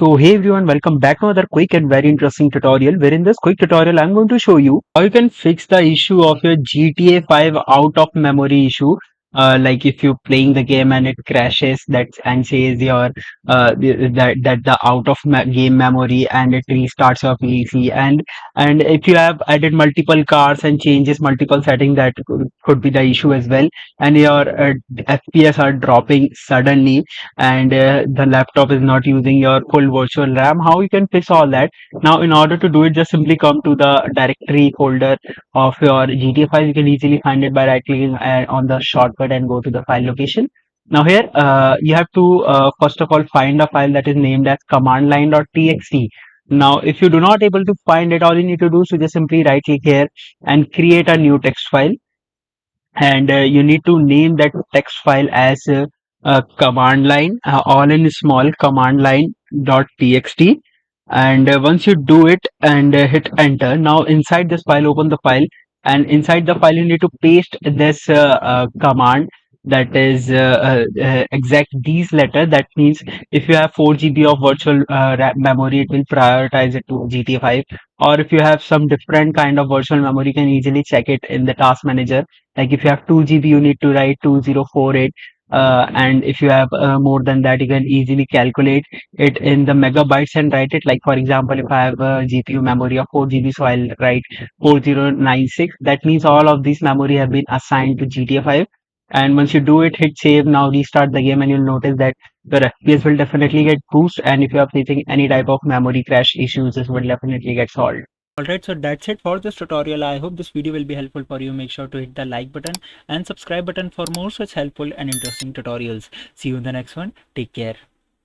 So hey everyone, welcome back to another quick and very interesting tutorial where in this quick tutorial I'm going to show you how you can fix the issue of your GTA 5 out of memory issue. Like if you're playing the game and it crashes and says your that the out of game memory and it restarts your PC, and if you have added multiple cars and changes multiple settings, that could be the issue as well, and your FPS are dropping suddenly, and the laptop is not using your full virtual RAM. How you can fix all that? Now, in order to do it, just simply come to the directory folder of your GTA file. You can easily find it by right clicking on the shortcut and go to the file location. Now here, you have to first of all find a file that is named as commandline.txt. Now, if you do not able to find it, all you need to do is to just simply right click here and create a new text file, and you need to name that text file as command line, all in small, command line dot txt. And once you do it and hit enter, now inside this file, open the file, and inside the file you need to paste this command, that is exact these letter. That means if you have 4 GB of virtual memory, it will prioritize it to GTA 5. Or if you have some different kind of virtual memory, you can easily check it in the task manager. Like if you have 2 GB, you need to write 2048. And if you have more than that, you can easily calculate it in the megabytes and write it. Like for example, if I have a GPU memory of 4 GB, so I'll write 4096. That means all of these memory have been assigned to GTA 5. And once you do it, hit save. Now restart the game, and you'll notice that your FPS will definitely get boost. And if you are facing any type of memory crash issues, this will definitely get solved. Alright, so that's it for this tutorial. I hope this video will be helpful for you. Make sure to hit the like button and subscribe button for more such helpful and interesting tutorials. See you in the next one. Take care.